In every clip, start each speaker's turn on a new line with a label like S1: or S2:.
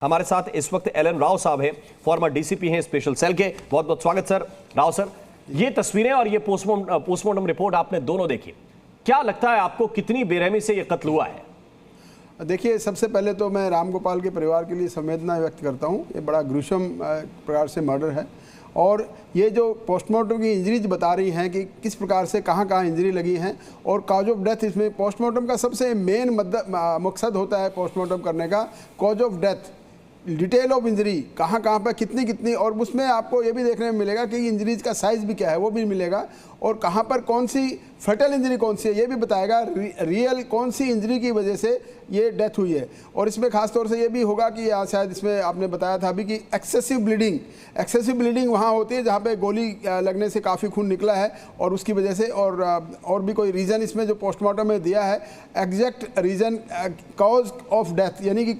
S1: हमारे साथ इस वक्त एलन राव साहब हैं, फॉर्मर डीसीपी हैं स्पेशल सेल के। बहुत बहुत स्वागत सर। राव सर, ये तस्वीरें और ये पोस्टमार्टम रिपोर्ट आपने दोनों देखी, क्या लगता है आपको कितनी बेरहमी से ये कत्ल हुआ है?
S2: देखिए, सबसे पहले तो मैं राम गोपाल के परिवार के लिए संवेदना व्यक्त करता हूँ। ये बड़ा ग्रुशम प्रकार से मर्डर है और ये जो पोस्टमार्टम की इंजरीज बता रही हैं कि किस प्रकार से कहाँ कहाँ इंजरी लगी हैं और कॉज ऑफ डेथ, इसमें पोस्टमार्टम का सबसे मेन मकसद होता है पोस्टमार्टम करने का cause of death, detail of injury, कहाँ कहाँ पर कितनी कितनी, और उसमें आपको ये भी देखने में मिलेगा कि इंजरीज का साइज़ भी क्या है वो भी मिलेगा और कहाँ पर कौन सी फटल इंजरी कौन सी है ये भी बताएगा, रियल कौन सी इंजरी की वजह से ये डेथ हुई है। और इसमें खास तौर से ये भी होगा कि शायद इसमें आपने बताया था अभी कि एक्सेसिव ब्लीडिंग वहाँ होती है जहाँ पे गोली लगने से काफ़ी खून निकला है और उसकी वजह से, और भी कोई रीज़न इसमें जो पोस्टमार्टम में दिया है, exact reason cause of death यानी कि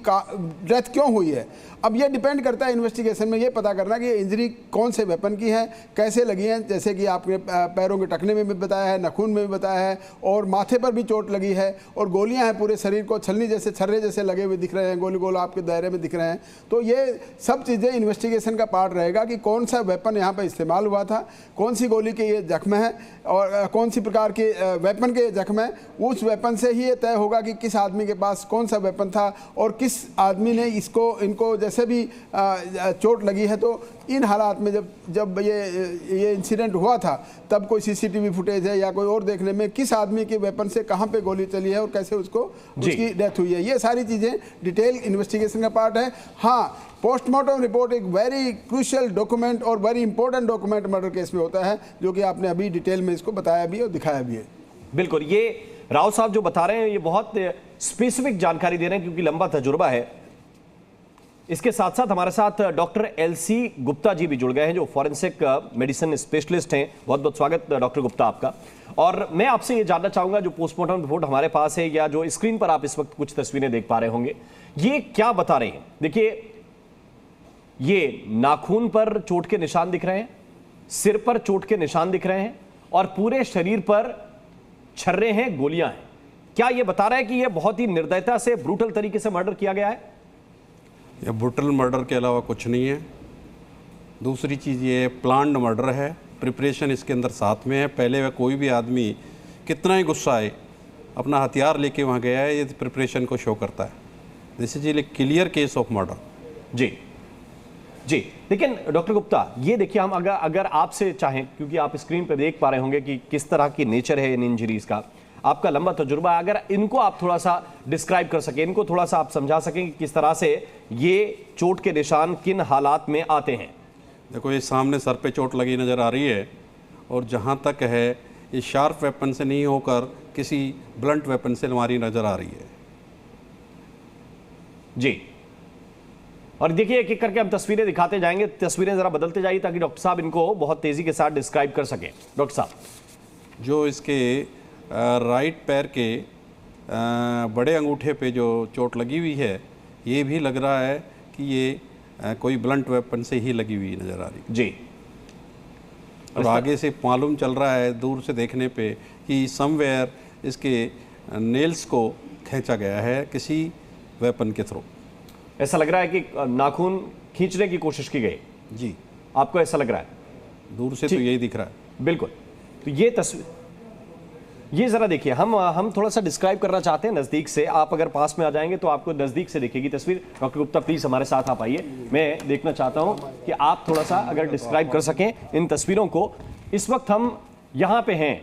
S2: डेथ क्यों हुई है। अब ये डिपेंड करता है इन्वेस्टिगेशन में ये पता करना कि ये इंजरी कौन से वेपन की है, कैसे लगी है, जैसे कि आपने पैरों के टखने में भी बताया है, नाखून में भी बताया है और माथे पर भी चोट लगी है और गोलियां हैं पूरे शरीर को, छलनी जैसे छर्रे जैसे लगे हुए दिख रहे हैं, गोल गोल आपके दायरे में दिख रहे हैं। तो ये सब चीज़ें इन्वेस्टिगेशन का पार्ट रहेगा कि कौन सा वेपन यहाँ पर इस्तेमाल हुआ था, कौन सी गोली के ये जख्म है और कौन सी प्रकार के वेपन के जख्म है। उस वेपन से ही ये तय होगा कि किस आदमी के पास कौन सा वेपन था और किस आदमी ने इनको जैसे भी चोट लगी है। तो इन हालात में जब ये इंसिडेंट हुआ था तब कोई सीसीटीवी फुटेज है या कोई और देखने में किस आदमी के वेपन से कहां पे गोली चली है और कैसे उसकी डेथ हुई है, ये सारी चीज़ें डिटेल इन्वेस्टिगेशन का पार्ट है। हाँ, पोस्टमार्टम रिपोर्ट एक वेरी क्रूशियल डॉक्यूमेंट और very important document murder case में होता है, जो कि आपने अभी डिटेल में इसको बताया भी और दिखाया भी है।
S1: बिल्कुल, ये राव साहब जो बता रहे हैं ये बहुत स्पेसिफिक जानकारी दे रहे हैं क्योंकि लंबा तजुर्बा है। इसके साथ साथ हमारे साथ डॉक्टर एलसी गुप्ता जी भी जुड़ गए हैं जो फॉरेंसिक मेडिसिन स्पेशलिस्ट हैं। बहुत बहुत स्वागत डॉक्टर गुप्ता आपका। और मैं आपसे ये जानना चाहूंगा, जो पोस्टमार्टम रिपोर्ट हमारे पास है या जो स्क्रीन पर आप इस वक्त कुछ तस्वीरें देख पा रहे होंगे, ये क्या बता रही हैं? देखिए, ये नाखून पर चोट के निशान दिख रहे हैं, सिर पर चोट के निशान दिख रहे हैं और पूरे शरीर पर छर्रे हैं, गोलियां हैं। क्या ये बता रहा है कि यह बहुत ही निर्दयता से, ब्रूटल तरीके से मर्डर किया गया है?
S3: यह ब्रूटल मर्डर के अलावा कुछ नहीं है। दूसरी चीज़ ये प्लान्ड मर्डर है, प्रिपरेशन इसके अंदर साथ में है। पहले वह कोई भी आदमी कितना ही गुस्सा आए अपना हथियार लेके वहाँ गया है, ये प्रिपरेशन को शो करता है। This is a clear case of murder.
S1: जी, लेकिन डॉक्टर गुप्ता, ये देखिए, हम अगर आपसे चाहें, क्योंकि आप स्क्रीन पर देख पा रहे होंगे कि किस तरह की नेचर है इन इंजरीज का, आपका लंबा तजुर्बा, अगर इनको आप थोड़ा सा डिस्क्राइब कर सकें, इनको थोड़ा सा आप समझा सकें कि किस तरह से ये चोट के निशान किन हालात में आते हैं।
S3: देखो, ये सामने सर पे चोट लगी नज़र आ रही है और जहाँ तक है ये शार्प वेपन से नहीं होकर किसी ब्लंट वेपन से मारी नज़र आ रही है।
S1: जी, और देखिए एक एक करके हम तस्वीरें दिखाते जाएंगे, तस्वीरें ज़रा बदलते जाइए ताकि डॉक्टर साहब इनको बहुत तेज़ी के साथ डिस्क्राइब कर सकें। डॉक्टर साहब,
S3: जो इसके राइट पैर के बड़े अंगूठे पे जो चोट लगी हुई है, ये भी लग रहा है कि ये कोई ब्लंट वेपन से ही लगी हुई नज़र आ रही
S1: जी।
S3: और आगे से मालूम चल रहा है दूर से देखने पे कि समवेयर इसके नेल्स को खींचा गया है किसी वेपन के थ्रू।
S1: ऐसा लग रहा है कि नाखून खींचने की कोशिश की गई।
S3: जी,
S1: आपको ऐसा लग रहा है?
S3: दूर से तो यही दिख रहा है।
S1: बिल्कुल। तो ये तस्वीर, ये जरा देखिए, हम थोड़ा सा डिस्क्राइब करना चाहते हैं नज़दीक से। आप अगर पास में आ जाएंगे तो आपको नज़दीक से दिखेगी तस्वीर। डॉक्टर गुप्ता, प्लीज़ हमारे साथ आप आइए। मैं देखना चाहता हूं कि आप थोड़ा सा अगर डिस्क्राइब कर सकें इन तस्वीरों को। इस वक्त हम यहाँ पे हैं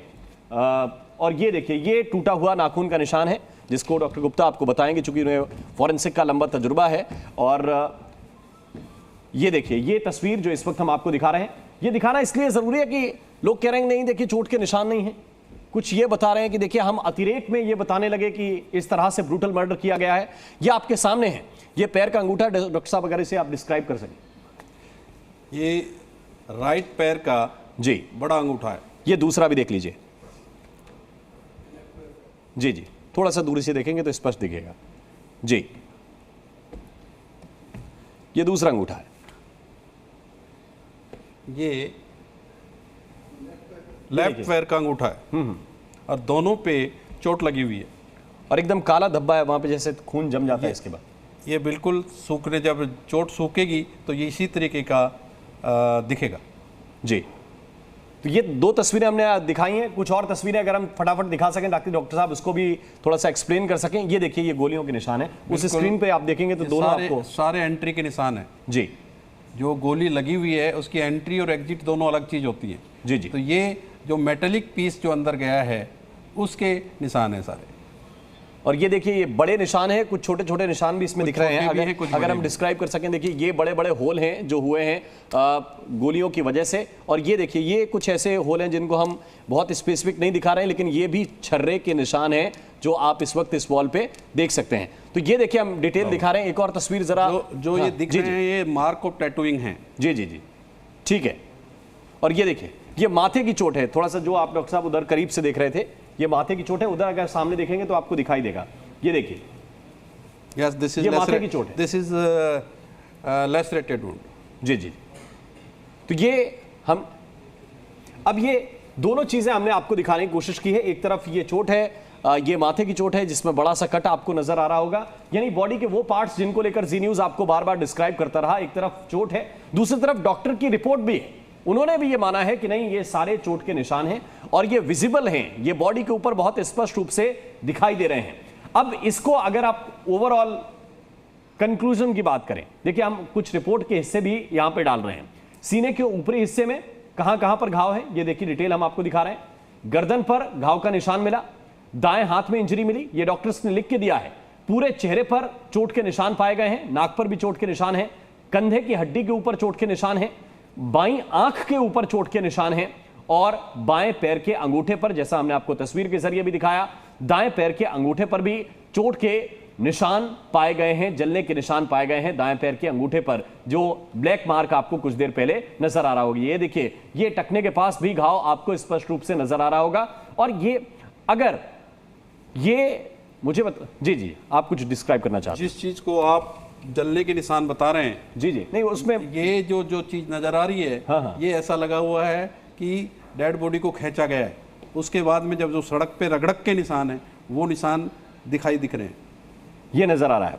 S1: और ये देखिए, ये टूटा हुआ नाखून का निशान है जिसको डॉक्टर गुप्ता आपको बताएंगे, चूंकि उन्हें फॉरेंसिक का लंबा तजुर्बा है। और ये देखिए, ये तस्वीर जो इस वक्त हम आपको दिखा रहे हैं, ये दिखाना इसलिए ज़रूरी है कि लोग कह रहे हैं नहीं देखिए चोट के निशान नहीं है, कुछ ये बता रहे हैं कि देखिए हम अतिरेक में ये बताने लगे कि इस तरह से ब्रूटल मर्डर किया गया है। ये आपके सामने है, ये पैर का अंगूठा। डॉक्टर साहब, अगर इसे आप डिस्क्राइब कर सकें।
S3: ये राइट पैर का
S1: जी
S3: बड़ा अंगूठा है।
S1: ये दूसरा भी देख लीजिए। जी, थोड़ा सा दूरी से देखेंगे तो स्पष्ट दिखेगा। जी, ये दूसरा अंगूठा है।
S3: ये लेफ्ट पैर का अंगूठा है और दोनों पे चोट लगी हुई है
S1: और एकदम काला धब्बा है वहां पे, जैसे खून जम जाता है इसके बाद।
S3: ये बिल्कुल सूखने, जब चोट सूखेगी तो ये इसी तरीके का दिखेगा।
S1: जी, तो ये 2 तस्वीरें हमने दिखाई हैं। कुछ और तस्वीरें अगर हम फटाफट दिखा सकें ताकि डॉक्टर साहब इसको भी थोड़ा सा एक्सप्लेन कर सकें। ये देखिए, ये गोलियों के निशान है। उस स्क्रीन पे आप देखेंगे तो दोनों आपको
S3: सारे एंट्री के निशान है।
S1: जी,
S3: जो गोली लगी हुई है उसकी एंट्री और एग्जिट दोनों अलग चीज होती है।
S1: जी जी।
S3: तो ये जो मेटेलिक पीस जो अंदर गया है उसके निशान है सारे।
S1: और ये देखिए, ये बड़े निशान हैं, कुछ छोटे छोटे निशान भी इसमें दिख रहे हैं। अगर हम डिस्क्राइब कर सकें, देखिए ये बड़े बड़े होल हैं जो हुए हैं गोलियों की वजह से। और ये देखिए, ये कुछ ऐसे होल हैं जिनको हम बहुत स्पेसिफिक नहीं दिखा रहे हैं, लेकिन ये भी छर्रे के निशान हैं जो आप इस वक्त इस वॉल पे देख सकते हैं। तो ये देखिए, हम डिटेल दिखा रहे हैं। एक और तस्वीर जरा,
S3: जो ये दिख रहे हैं ये मार्क ऑफ टैटूइंग है।
S1: जी जी जी, ठीक है। और ये देखिए, ये माथे की चोट है। थोड़ा सा जो आप डॉक्टर साहब उधर करीब से देख रहे थे, ये माथे की चोट है। उधर अगर सामने देखेंगे तो आपको दिखाई देगा। ये देखिए,
S3: यस, दिस इज
S1: माथे की चोट है।
S3: This is lacerated wound.
S1: जी जी। तो ये हम अब ये दोनों चीजें हमने आपको दिखाने की कोशिश की है। एक तरफ ये चोट है, ये माथे की चोट है जिसमें बड़ा सा कट आपको नजर आ रहा होगा, यानी बॉडी के वो पार्ट्स जिनको लेकर जी न्यूज आपको बार बार डिस्क्राइब करता रहा। एक तरफ चोट है, दूसरी तरफ डॉक्टर की रिपोर्ट भी है। उन्होंने भी ये माना है कि नहीं, ये सारे चोट के निशान हैं और ये विजिबल हैं, ये बॉडी के ऊपर बहुत स्पष्ट रूप से दिखाई दे रहे हैं। अब इसको अगर आप ओवरऑल कंक्लूजन की बात करें, देखिए हम कुछ रिपोर्ट के हिस्से भी यहां पे डाल रहे हैं। सीने के ऊपरी हिस्से में कहां पर घाव है, ये देखिए डिटेल हम आपको दिखा रहे हैं। गर्दन पर घाव का निशान मिला, दाएं हाथ में इंजरी मिली, ये डॉक्टर्स ने लिख के दिया है। पूरे चेहरे पर चोट के निशान पाए गए हैं, नाक पर भी चोट के निशान हैं, कंधे की हड्डी के ऊपर चोट के निशान हैं, बाईं आंख के ऊपर चोट के निशान हैं और बाएं पैर के अंगूठे पर, जैसा हमने आपको तस्वीर के जरिए भी दिखाया, दाएं पैर के अंगूठे पर भी चोट के निशान पाए गए हैं, जलने के निशान पाए गए हैं दाएं पैर के अंगूठे पर, जो ब्लैक मार्क आपको कुछ देर पहले नजर आ रहा होगा। ये देखिए, ये टखने के पास भी घाव आपको स्पष्ट रूप से नजर आ रहा होगा। और ये अगर ये मुझे जी जी, आप कुछ डिस्क्राइब करना चाहते हैं?
S3: जिस चीज को आप जलने के निशान बता रहे हैं,
S1: जी जी, नहीं उसमें
S3: ये जो चीज नजर आ रही है,
S1: हाँ।
S3: ये ऐसा लगा हुआ है कि डेड बॉडी को खींचा गया है। उसके बाद में जब जो सड़क पे रगड़क के निशान है, वो निशान दिख रहे हैं,
S1: ये नजर आ रहा है।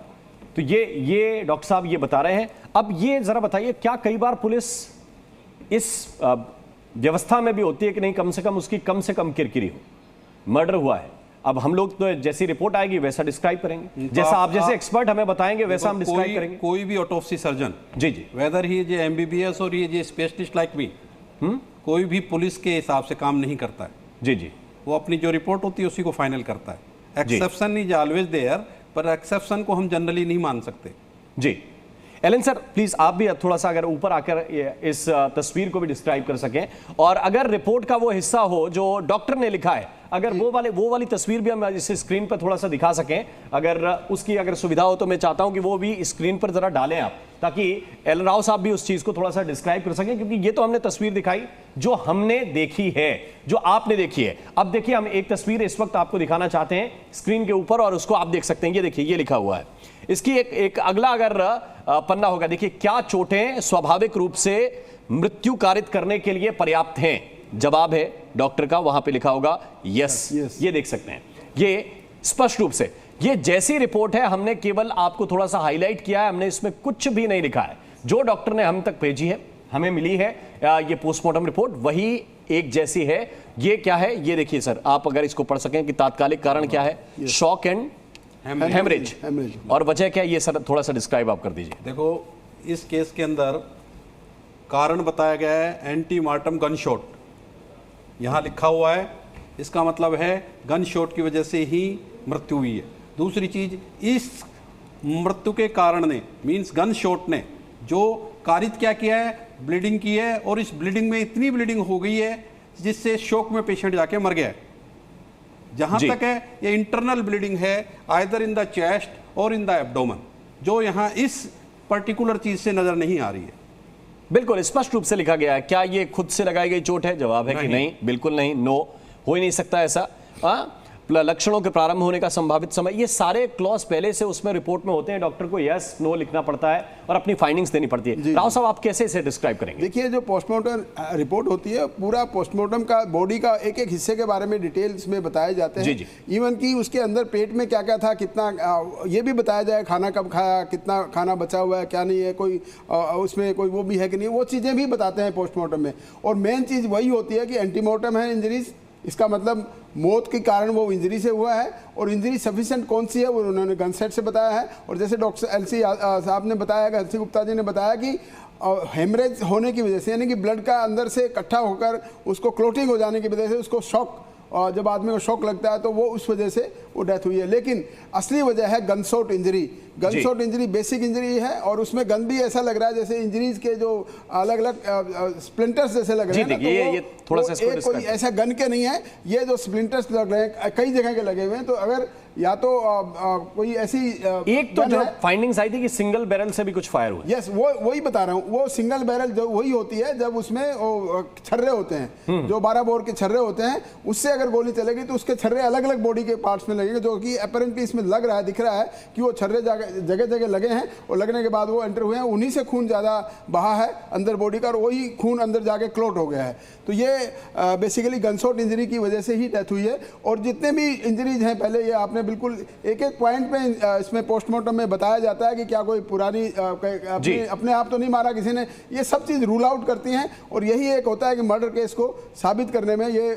S1: तो ये डॉक्टर साहब ये बता रहे हैं। अब ये जरा बताइए, क्या कई बार पुलिस इस व्यवस्था में भी होती है कि नहीं, कम से कम किरकिरी हो, मर्डर हुआ है, अब हम लोग तो जैसी रिपोर्ट आएगी वैसा डिस्क्राइब करेंगे, जैसा आप जैसे एक्सपर्ट हमें बताएंगे वैसा हम डिस्क्राइब करेंगे।
S3: कोई भी ऑटोप्सी सर्जन,
S1: जी जी,
S3: वेदर ही जे एमबीबीएस और ये स्पेशलिस्ट लाइक मी, कोई भी पुलिस के हिसाब से काम नहीं करता है।
S1: जी जी,
S3: वो अपनी जो रिपोर्ट होती है उसी को फाइनल करता है। एक्सेप्शन इज ऑलवेज देयर, पर एक्सेप्शन को हम जनरली नहीं मान सकते।
S1: जी, एलन सर प्लीज आप भी थोड़ा सा अगर ऊपर आकर इस तस्वीर को भी डिस्क्राइब कर सकें, और अगर रिपोर्ट का वो हिस्सा हो जो डॉक्टर ने लिखा है, अगर वो वाली तस्वीर भी हम इस स्क्रीन पर थोड़ा सा दिखा सकें, अगर उसकी अगर सुविधा हो तो मैं चाहता हूं कि वो भी स्क्रीन पर जरा डालें आप, ताकि एलन राव साहब भी उस चीज को थोड़ा सा डिस्क्राइब कर सकें, क्योंकि ये तो हमने तस्वीर दिखाई जो हमने देखी है, जो आपने देखी है। अब देखिए, हम एक तस्वीर इस वक्त आपको दिखाना चाहते हैं स्क्रीन के ऊपर, और उसको आप देख सकते हैं। ये देखिए, ये लिखा हुआ है, इसकी एक अगला अगर पन्ना होगा, देखिए, क्या चोटें स्वाभाविक रूप से मृत्यु कारित करने के लिए पर्याप्त हैं? जवाब है डॉक्टर का, वहां पे लिखा होगा यस। ये देख सकते हैं, ये स्पष्ट रूप से, ये जैसी रिपोर्ट है, हमने केवल आपको थोड़ा सा हाईलाइट किया है, हमने इसमें कुछ भी नहीं लिखा है। जो डॉक्टर ने हम तक भेजी है, हमें मिली है ये पोस्टमार्टम रिपोर्ट, वही एक जैसी है। ये क्या है, ये देखिए सर, आप अगर इसको पढ़ सकें कि तात्कालिक कारण क्या है, शॉक एंड हेमरेज, और वजह क्या है, ये सर थोड़ा सा डिस्क्राइब आप कर दीजिए।
S3: देखो, इस केस के अंदर कारण बताया गया है एंटीमार्टम गन शॉट, यहाँ लिखा हुआ है, इसका मतलब है गन शॉट की वजह से ही मृत्यु हुई है। दूसरी चीज, इस मृत्यु के कारण ने, मींस गन शॉट ने जो कारित क्या किया है, ब्लीडिंग की है, और इस ब्लीडिंग में इतनी ब्लीडिंग हो गई है जिससे शॉक में पेशेंट जाके मर गया है। जहां तक है ये इंटरनल ब्लीडिंग है, आइदर इन द चेस्ट और इन द एब्डोमेन, जो यहाँ इस पर्टिकुलर चीज से नजर नहीं आ रही है।
S1: बिल्कुल स्पष्ट रूप से लिखा गया है। क्या ये खुद से लगाई गई चोट है? जवाब है कि नहीं, बिल्कुल नहीं, नो, हो ही नहीं सकता ऐसा। लक्षणों के प्रारंभ होने का संभावित समय, ये सारे क्लॉज पहले से उसमें रिपोर्ट में होते हैं। डॉक्टर को यस नो लिखना पड़ता है और अपनी फाइंडिंग्स देनी पड़ती है। राव साहब, आप कैसे इसे डिस्क्राइब करेंगे?
S2: देखिए, जो पोस्टमार्टम रिपोर्ट होती है, पूरा पोस्टमार्टम का बॉडी का एक एक हिस्से के बारे में डिटेल्स में बताए जाते हैं। इवन कि उसके अंदर पेट में क्या क्या था, कितना, ये भी बताया जाए खाना कब खाया, कितना खाना बचा हुआ है, क्या नहीं है, कोई उसमें कोई वो भी है कि नहीं, वो चीज़ें भी बताते हैं पोस्टमार्टम में। और मेन चीज़ वही होती है कि एंटीमोर्टम है इंजरीज, इसका मतलब मौत के कारण वो इंजरी से हुआ है, और इंजरी सफिशिएंट कौन सी है वो उन्होंने गनसेट से बताया है। और जैसे डॉक्टर एलसी साहब ने बताया, एलसी गुप्ता जी ने बताया कि हेमरेज होने की वजह से, यानी कि ब्लड का अंदर से इकट्ठा होकर उसको क्लोटिंग हो जाने की वजह से उसको शॉक, और जब आदमी को शॉक लगता है तो वो उस वजह से वो डेथ हुई है। लेकिन असली वजह है gunshot injury. Gunshot injury basic injury है, और उसमें गन भी ऐसा लग रहा है जैसे इंजरीज के जो अलग अलग स्प्लिंटर्स जैसे लग रहे हैं ना, तो
S1: ये थोड़ा सा
S2: एक कोई ऐसा गन के नहीं है, ये जो स्प्लिंटर्स लग रहे हैं कई जगह के लगे हुए हैं। तो अगर या तो कोई ऐसी
S1: एक तो जो फाइंडिंग्स आई थी कि सिंगल बैरल से भी कुछ फायर हुआ।
S2: यस, वो वही बता रहा हूँ, वो सिंगल बैरल जो वही होती है जब उसमें छर्रे होते हैं, जो 12 बोर के छर्रे होते हैं, उससे अगर गोली चलेगी तो उसके छर्रे अलग अलग बॉडी के पार्ट्स में लगेंगे, जो कि अपरेंटली इसमें लग रहा है, दिख रहा है कि वो छर्रे जगह जगह लगे हैं, और लगने के बाद वो एंटर हुए हैं, उन्हीं से खून ज़्यादा बहा है अंदर बॉडी का, और वही खून अंदर जाके क्लोट हो गया है। तो ये बेसिकली गनशॉट इंजरी की वजह से ही डेथ हुई है। और जितने भी इंजरीज हैं, पहले ये आपने बिल्कुल एक एक पॉइंट पे इसमें पोस्टमार्टम में बताया जाता है कि क्या कोई पुरानी अपने आप तो नहीं मारा किसी ने, ये सब चीज़ रूल आउट करती हैं। और यही एक होता है कि मर्डर केस को साबित करने में ये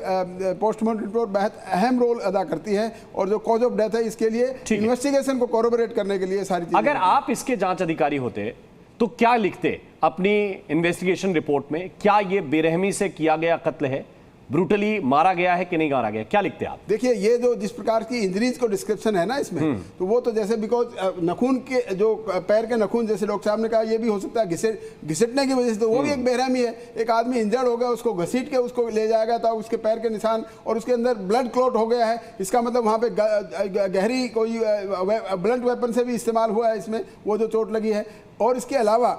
S2: पोस्टमार्टम रिपोर्ट बहुत अहम रोल अदा करती है, और जो कॉज ऑफ डेथ है इसके लिए इन्वेस्टिगेशन को कोरोबोरेट करने के लिए सारी चीजें।
S1: अगर आप इसके जांच अधिकारी होते तो क्या लिखते अपनी इन्वेस्टिगेशन रिपोर्ट में? क्या ये बेरहमी से किया गया कत्ल है, ब्रूटली मारा गया है कि नहीं मारा गया, क्या लिखते आप?
S2: देखिए, ये जो जिस प्रकार की इंजरीज को डिस्क्रिप्शन है ना इसमें, तो वो तो जैसे बिकॉज नखून के जो पैर के नखून, जैसे डॉक्टर साहब ने कहा, ये भी हो सकता है घिसटने की वजह से, तो वो भी एक बेरहमी है। एक आदमी इंजर्ड हो गया, उसको घसीट के उसको ले जाएगा था, उसके पैर के निशान और उसके अंदर ब्लड क्लॉट हो गया है, इसका मतलब वहाँ पे गहरी कोई ब्लड वेपन से भी इस्तेमाल हुआ है इसमें, वो जो चोट लगी है। और इसके अलावा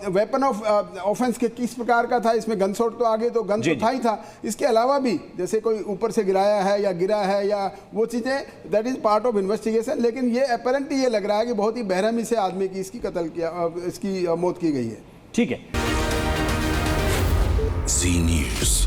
S2: वेपन ऑफ ऑफेंस के किस प्रकार का था, इसमें गन शॉट तो आगे तो गन तो था ही था, इसके अलावा भी जैसे कोई ऊपर से गिराया है या गिरा है या वो चीज़ें, that is part of investigation. लेकिन ये अपैरेंटली ये लग रहा है कि बहुत ही बेरहमी से आदमी की इसकी कत्ल किया, इसकी मौत की गई है।
S1: ठीक है।
S4: जी न्यूज़।